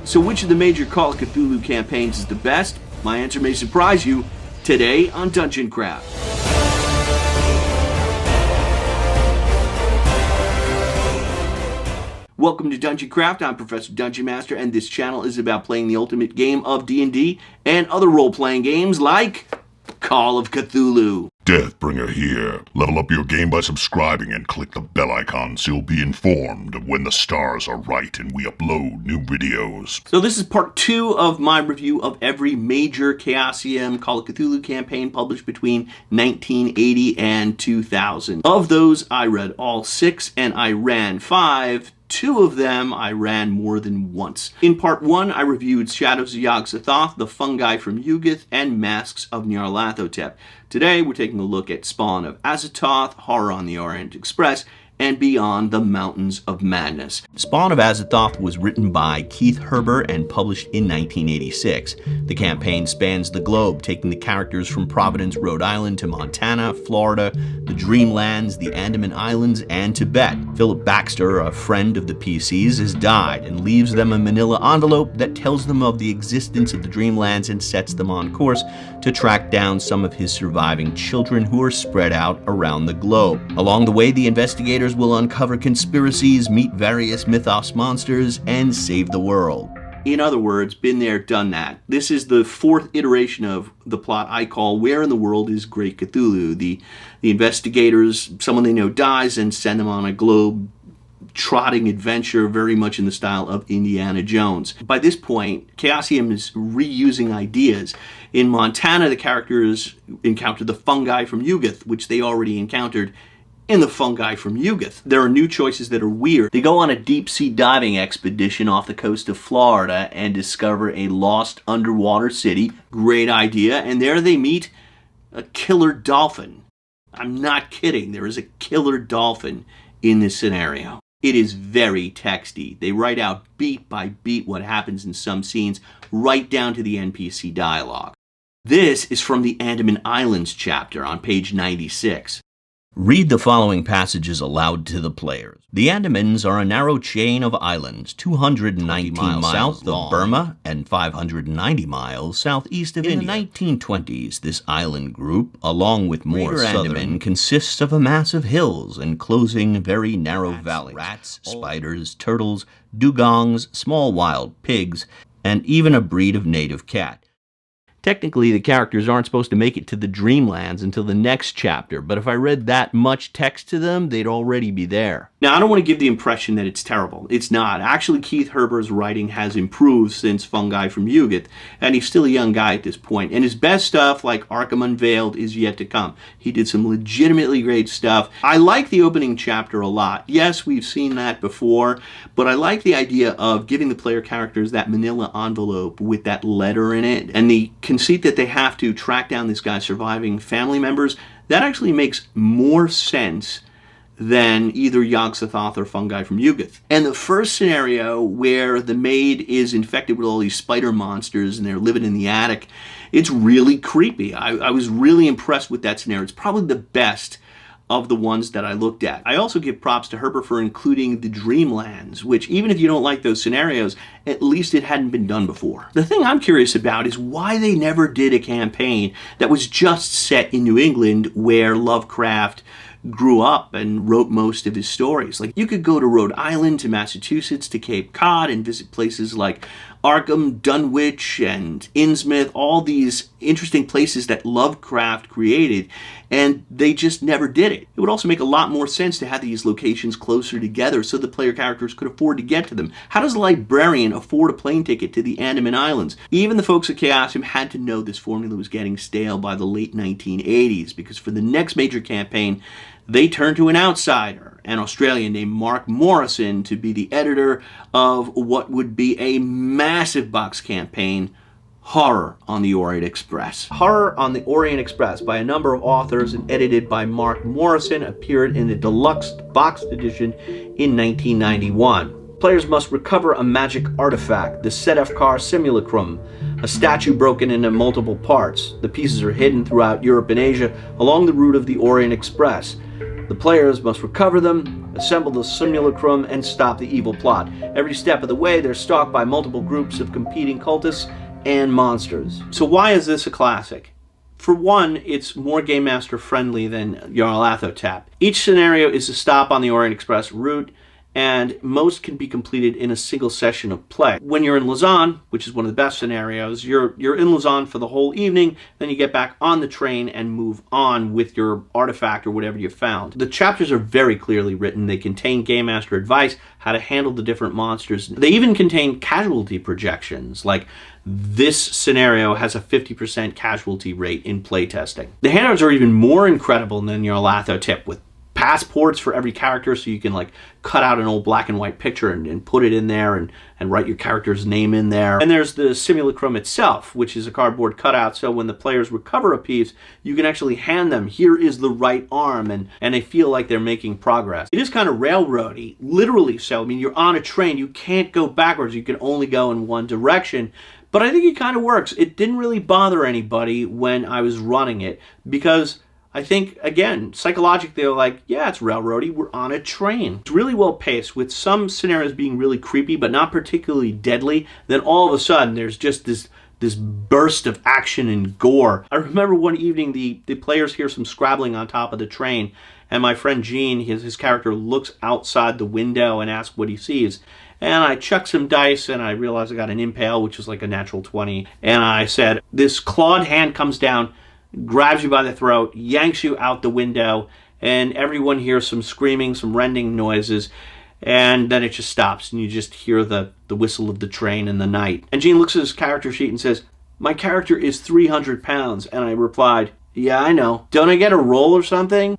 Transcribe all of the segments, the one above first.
So which of the major Call of Cthulhu campaigns is the best? My answer may surprise you today on Dungeon Craft. Welcome to Dungeon Craft. I'm Professor DungeonMaster, and this channel is about playing the ultimate game of D&D and other role-playing games like Call of Cthulhu. Deathbringer here. Level up your game by subscribing and click the bell icon so you'll be informed of when the stars are right and we upload new videos. So this is part 2 of my review of every major Chaosium Call of Cthulhu campaign published between 1980 and 2000. Of those, I read all 6 and I ran 5. 2 of them I ran more than once. In part 1, I reviewed Shadows of Yog-Sothoth, The Fungi from Yuggoth, and Masks of Nyarlathotep. Today, we're taking a look at Spawn of Azathoth, Horror on the Orient Express, and Beyond the Mountains of Madness. Spawn of Azathoth was written by Keith Herbert and published in 1986. The campaign spans the globe, taking the characters from Providence, Rhode Island to Montana, Florida, the Dreamlands, the Andaman Islands, and Tibet. Philip Baxter, a friend of the PCs, has died and leaves them a manila envelope that tells them of the existence of the Dreamlands and sets them on course to track down some of his surviving children who are spread out around the globe. Along the way, the investigators will uncover conspiracies, meet various mythos monsters, and save the world. In other words, been there, done that. This is the 4th iteration of the plot I call Where in the World is Great Cthulhu? The investigators, someone they know dies, and send them on a globe-trotting adventure very much in the style of Indiana Jones. By this point, Chaosium is reusing ideas. In Montana, the characters encounter the fungi from Yuggoth, which they already encountered in the fungi from Yuggoth. There are new choices that are weird. They go on a deep-sea diving expedition off the coast of Florida and discover a lost underwater city. Great idea. And there they meet a killer dolphin. I'm not kidding. There is a killer dolphin in this scenario. It is very texty. They write out beat by beat what happens in some scenes, right down to the NPC dialogue. This is from the Andaman Islands chapter on page 96. Read the following passages aloud to the players. The Andamans are a narrow chain of islands, 219 miles south of Burma and 590 miles southeast of India. In the 1920s, this island group, along with more Andaman, consists of a mass of hills enclosing very narrow valleys. Rats, spiders, turtles, dugongs, small wild pigs, and even a breed of native cat. Technically, the characters aren't supposed to make it to the Dreamlands until the next chapter, but if I read that much text to them, they'd already be there. Now, I don't want to give the impression that it's terrible. It's not. Actually, Keith Herbert's writing has improved since Fungi from Yuggoth, and he's still a young guy at this point. And his best stuff, like Arkham Unveiled, is yet to come. He did some legitimately great stuff. I like the opening chapter a lot. Yes, we've seen that before, but I like the idea of giving the player characters that manila envelope with that letter in it, and the conceit that they have to track down this guy's surviving family members. That actually makes more sense than either Yog-Sothoth or Fungi from Yuggoth. And the first scenario, where the maid is infected with all these spider monsters and they're living in the attic, it's really creepy. I was really impressed with that scenario. It's probably the best of the ones that I looked at. I also give props to Herbert for including the Dreamlands, which, even if you don't like those scenarios, at least it hadn't been done before. The thing I'm curious about is why they never did a campaign that was just set in New England, where Lovecraft grew up and wrote most of his stories. Like, you could go to Rhode Island, to Massachusetts, to Cape Cod, and visit places like Arkham, Dunwich, and Innsmouth, all these interesting places that Lovecraft created, and they just never did it. It would also make a lot more sense to have these locations closer together so the player characters could afford to get to them. How does a librarian afford a plane ticket to the Andaman Islands? Even the folks at Chaosium had to know this formula was getting stale by the late 1980s, because for the next major campaign, they turned to an outsider, an Australian named Mark Morrison, to be the editor of what would be a massive box campaign, Horror on the Orient Express. Horror on the Orient Express, by a number of authors and edited by Mark Morrison, appeared in the deluxe boxed edition in 1991. Players must recover a magic artifact, the Sedefkar Simulacrum, a statue broken into multiple parts. The pieces are hidden throughout Europe and Asia along the route of the Orient Express. The players must recover them, assemble the simulacrum, and stop the evil plot. Every step of the way, they're stalked by multiple groups of competing cultists and monsters. So why is this a classic? For one, it's more Game Master friendly than Nyarlathotep. Each scenario is a stop on the Orient Express route, and most can be completed in a single session of play. When you're in Lausanne, which is one of the best scenarios, you're in Lausanne for the whole evening, then you get back on the train and move on with your artifact or whatever you found. The chapters are very clearly written. They contain Game Master advice, how to handle the different monsters. They even contain casualty projections, like this scenario has a 50% casualty rate in playtesting. The handouts are even more incredible than Nyarlathotep, with passports for every character, so you can like cut out an old black and white picture and put it in there and write your character's name in there. And there's the simulacrum itself, which is a cardboard cutout, so when the players recover a piece, you can actually hand them, here is the right arm, and they feel like they're making progress. It is kind of railroady, literally so. I mean, you're on a train, you can't go backwards, you can only go in one direction. But I think it kind of works. It didn't really bother anybody when I was running it, because I think, again, psychologically, they're like, yeah, it's railroady, we're on a train. It's really well paced, with some scenarios being really creepy, but not particularly deadly. Then all of a sudden, there's just this burst of action and gore. I remember one evening, the players hear some scrabbling on top of the train, and my friend Gene, his character, looks outside the window and asks what he sees. And I chuck some dice, and I realized I got an impale, which was like a natural 20. And I said, this clawed hand comes down, grabs you by the throat, yanks you out the window, and everyone hears some screaming, some rending noises, and then it just stops, and you just hear the whistle of the train in the night. And Gene looks at his character sheet and says, my character is 300 pounds. And I replied, yeah, I know. Don't I get a roll or something?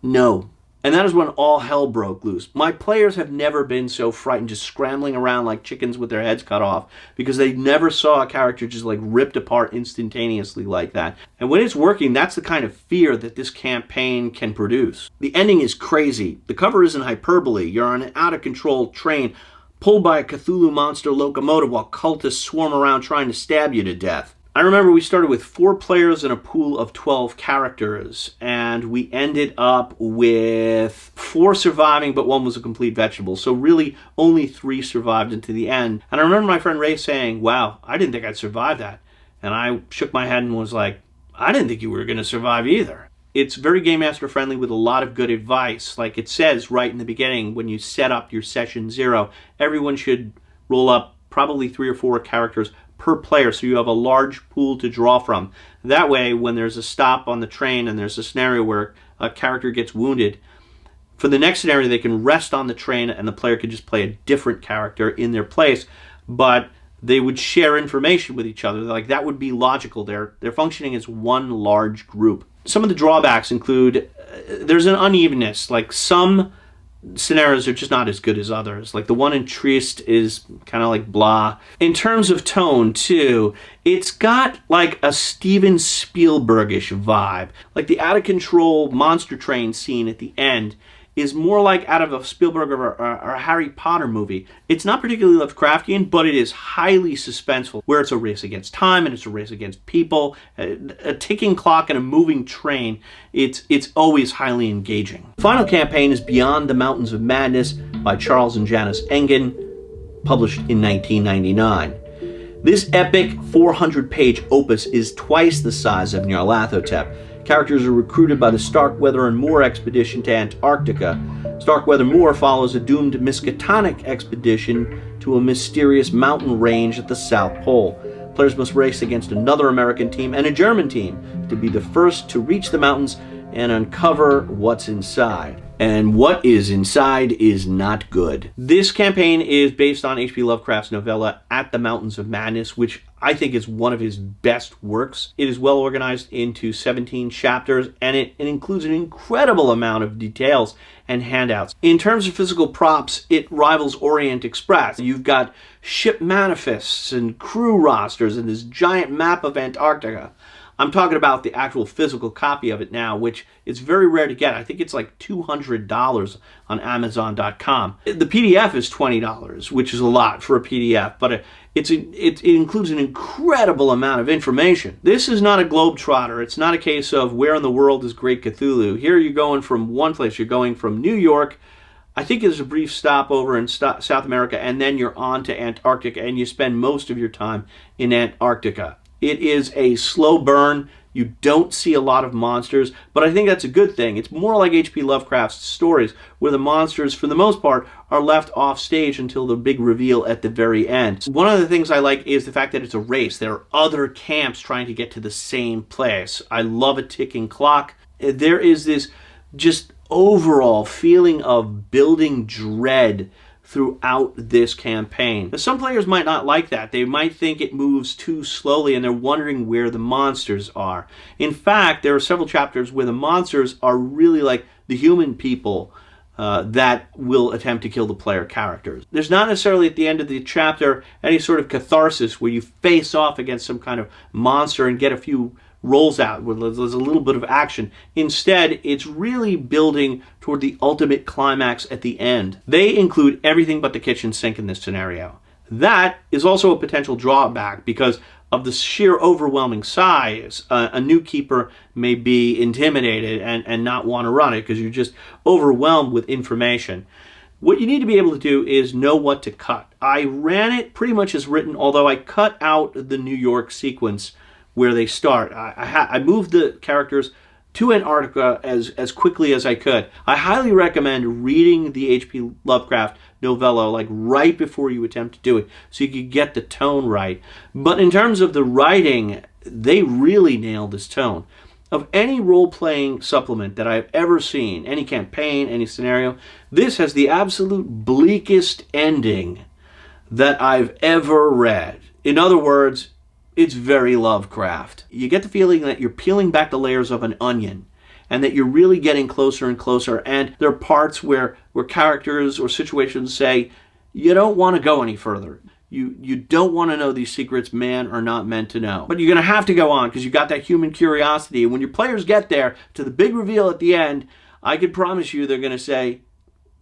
No. And that is when all hell broke loose. My players have never been so frightened, just scrambling around like chickens with their heads cut off, because they never saw a character just like ripped apart instantaneously like that. And when it's working, that's the kind of fear that this campaign can produce. The ending is crazy. The cover isn't hyperbole. You're on an out-of-control train pulled by a Cthulhu monster locomotive while cultists swarm around trying to stab you to death. I remember we started with 4 players in a pool of 12 characters, and we ended up with 4 surviving, but 1 was a complete vegetable. So really, only 3 survived into the end. And I remember my friend Ray saying, wow, I didn't think I'd survive that. And I shook my head and was like, I didn't think you were going to survive either. It's very Game Master friendly with a lot of good advice. Like it says right in the beginning, when you set up your session 0, everyone should roll up probably 3 or 4 characters per player, so you have a large pool to draw from. That way, when there's a stop on the train and there's a scenario where a character gets wounded, for the next scenario they can rest on the train and the player can just play a different character in their place, but they would share information with each other. Like, that would be logical. They're functioning as one large group. Some of the drawbacks include there's an unevenness. Like, some scenarios are just not as good as others. Like the one in Trieste is kind of like blah. In terms of tone too, it's got like a Steven Spielbergish vibe. Like the out of control monster train scene at the end is more like out of a Spielberg or a Harry Potter movie. It's not particularly Lovecraftian, but it is highly suspenseful, where it's a race against time and it's a race against people, a ticking clock and a moving train. It's always highly engaging. The final campaign is Beyond the Mountains of Madness by Charles and Janice Engen, published in 1999. This epic 400-page opus is twice the size of Nyarlathotep. Characters are recruited by the Starkweather and Moore expedition to Antarctica. Starkweather-Moore follows a doomed Miskatonic expedition to a mysterious mountain range at the South Pole. Players must race against another American team and a German team to be the first to reach the mountains and uncover what's inside. And what is inside is not good. This campaign is based on H.P. Lovecraft's novella At the Mountains of Madness, which I think is one of his best works. It is well organized into 17 chapters, and it includes an incredible amount of details and handouts. In terms of physical props, it rivals Orient Express. You've got ship manifests and crew rosters and this giant map of Antarctica. I'm talking about the actual physical copy of it now, which is very rare to get. I think it's like $200 on Amazon.com. The PDF is $20, which is a lot for a PDF, but it includes an incredible amount of information. This is not a globetrotter. It's not a case of where in the world is Great Cthulhu. Here you're going from one place. You're going from New York. I think there's a brief stopover in South America, and then you're on to Antarctica, and you spend most of your time in Antarctica. It is a slow burn. You don't see a lot of monsters, but I think that's a good thing. It's more like H.P. Lovecraft's stories, where the monsters, for the most part, are left off stage until the big reveal at the very end. One of the things I like is the fact that it's a race. There are other camps trying to get to the same place. I love a ticking clock. There is this just overall feeling of building dread throughout this campaign. Now, some players might not like that. They might think it moves too slowly and they're wondering where the monsters are. In fact, there are several chapters where the monsters are really like the human people that will attempt to kill the player characters. There's not necessarily at the end of the chapter any sort of catharsis where you face off against some kind of monster and get a few rolls out where there's a little bit of action. Instead, it's really building toward the ultimate climax at the end. They include everything but the kitchen sink in this scenario. That is also a potential drawback because of the sheer overwhelming size. A new keeper may be intimidated and not want to run it because you're just overwhelmed with information. What you need to be able to do is know what to cut. I ran it pretty much as written, although I cut out the New York sequence where they start. I moved the characters to Antarctica as quickly as I could. I highly recommend reading the H.P. Lovecraft novella like right before you attempt to do it so you can get the tone right. But in terms of the writing, they really nailed this tone. Of any role-playing supplement that I've ever seen, any campaign, any scenario, this has the absolute bleakest ending that I've ever read. In other words, it's very Lovecraft. You get the feeling that you're peeling back the layers of an onion and that you're really getting closer and closer, and there are parts where characters or situations say, you don't want to go any further. You don't want to know these secrets man are not meant to know. But you're going to have to go on because you got that human curiosity, and when your players get there to the big reveal at the end, I can promise you they're going to say,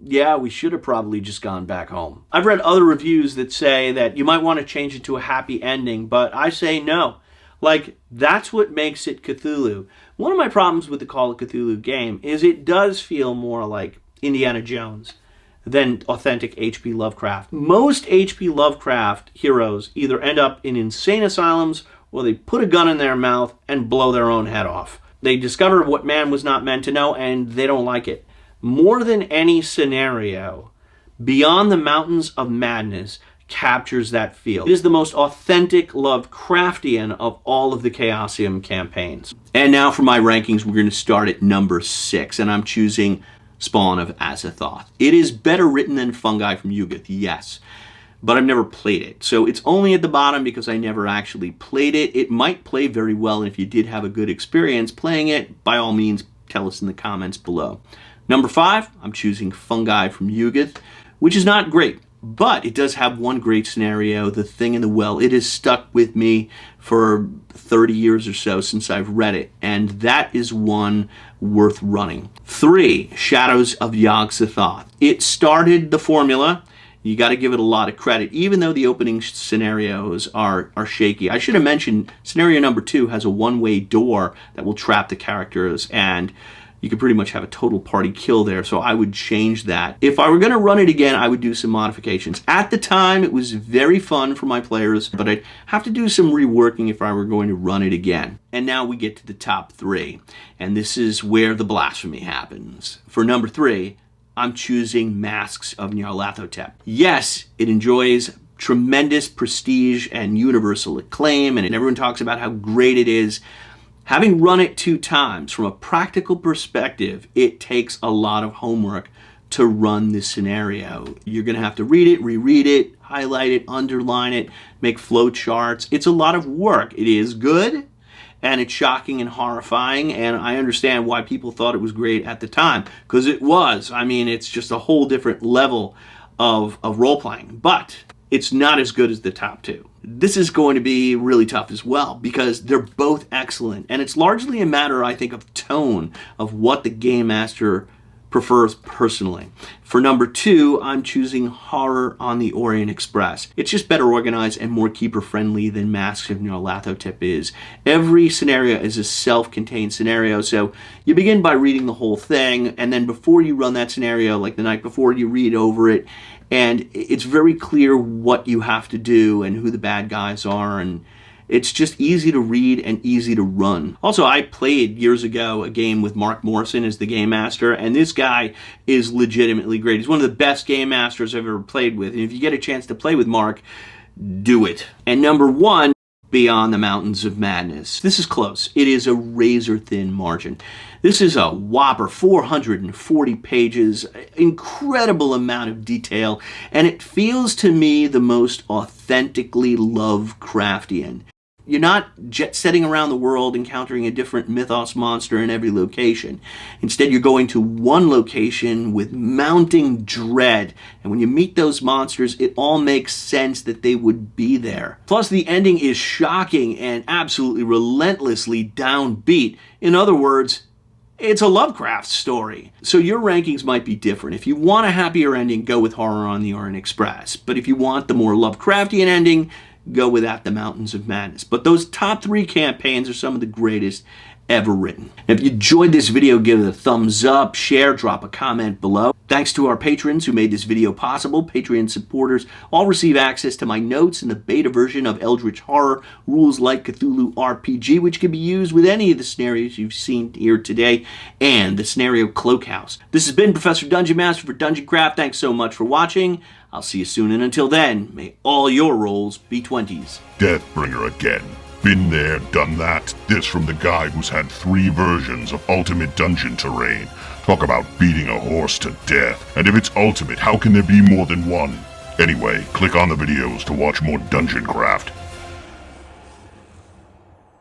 yeah, we should have probably just gone back home. I've read other reviews that say that you might want to change it to a happy ending, but I say no. Like, that's what makes it Cthulhu. One of my problems with the Call of Cthulhu game is it does feel more like Indiana Jones than authentic H.P. Lovecraft. Most H.P. Lovecraft heroes either end up in insane asylums or they put a gun in their mouth and blow their own head off. They discover what man was not meant to know and they don't like it. More than any scenario, Beyond the Mountains of Madness captures that feel. It is the most authentic Lovecraftian of all of the Chaosium campaigns. And now for my rankings, we're going to start at number 6, and I'm choosing Spawn of Azathoth. It is better written than Fungi from Yuggoth, yes, but I've never played it. So it's only at the bottom because I never actually played it. It might play very well, and if you did have a good experience playing it, by all means, tell us in the comments below. Number 5, I'm choosing Fungi from Yuggoth, which is not great, but it does have one great scenario, The Thing in the Well. It has stuck with me for 30 years or so since I've read it, and that is one worth running. 3, Shadows of Yog-Sothoth. It started the formula. You got to give it a lot of credit, even though the opening scenarios are shaky. I should have mentioned scenario number 2 has a one-way door that will trap the characters, and you could pretty much have a total party kill there, so I would change that. If I were going to run it again, I would do some modifications. At the time, it was very fun for my players, but I'd have to do some reworking if I were going to run it again. And now we get to the top 3, and this is where the blasphemy happens. For number 3, I'm choosing Masks of Nyarlathotep. Yes, it enjoys tremendous prestige and universal acclaim, and everyone talks about how great it is. Having run it 2 times, from a practical perspective, it takes a lot of homework to run this scenario. You're going to have to read it, reread it, highlight it, underline it, make flow charts. It's a lot of work. It is good, and it's shocking and horrifying, and I understand why people thought it was great at the time, because it was. I mean, it's just a whole different level of role-playing. But it's not as good as the top two. This is going to be really tough as well because they're both excellent. And it's largely a matter, I think, of tone of what the Game Master prefers personally. For number 2, I'm choosing Horror on the Orient Express. It's just better organized and more keeper-friendly than Masks of Nyarlathotep is. Every scenario is a self-contained scenario, so you begin by reading the whole thing, and then before you run that scenario, like the night before, you read over it, and it's very clear what you have to do and who the bad guys are, and it's just easy to read and easy to run. Also, I played years ago a game with Mark Morrison as the Game Master, and this guy is legitimately great. He's one of the best Game Masters I've ever played with, and if you get a chance to play with Mark, do it. And number 1, Beyond the Mountains of Madness. This is close. It is a razor-thin margin. This is a whopper, 440 pages, incredible amount of detail, and it feels to me the most authentically Lovecraftian. You're not jet-setting around the world encountering a different mythos monster in every location. Instead, you're going to one location with mounting dread. And when you meet those monsters, it all makes sense that they would be there. Plus, the ending is shocking and absolutely relentlessly downbeat. In other words, it's a Lovecraft story. So your rankings might be different. If you want a happier ending, go with Horror on the Orient Express. But if you want the more Lovecraftian ending, go with At the Mountains of Madness. But those top 3 campaigns are some of the greatest ever written. If you enjoyed this video, give it a thumbs up, share, drop a comment below. Thanks to our patrons who made this video possible. Patreon supporters all receive access to my notes and the beta version of Eldritch Horror Rules Like Cthulhu RPG, which can be used with any of the scenarios you've seen here today, and the Scenario Cloakhouse. This has been Professor Dungeon Master for Dungeon Craft. Thanks so much for watching. I'll see you soon, and until then, may all your rolls be 20s. Deathbringer again. Been there, done that. This from the guy who's had 3 versions of Ultimate Dungeon Terrain. Talk about beating a horse to death. And if it's ultimate, how can there be more than one? Anyway, click on the videos to watch more Dungeon Craft.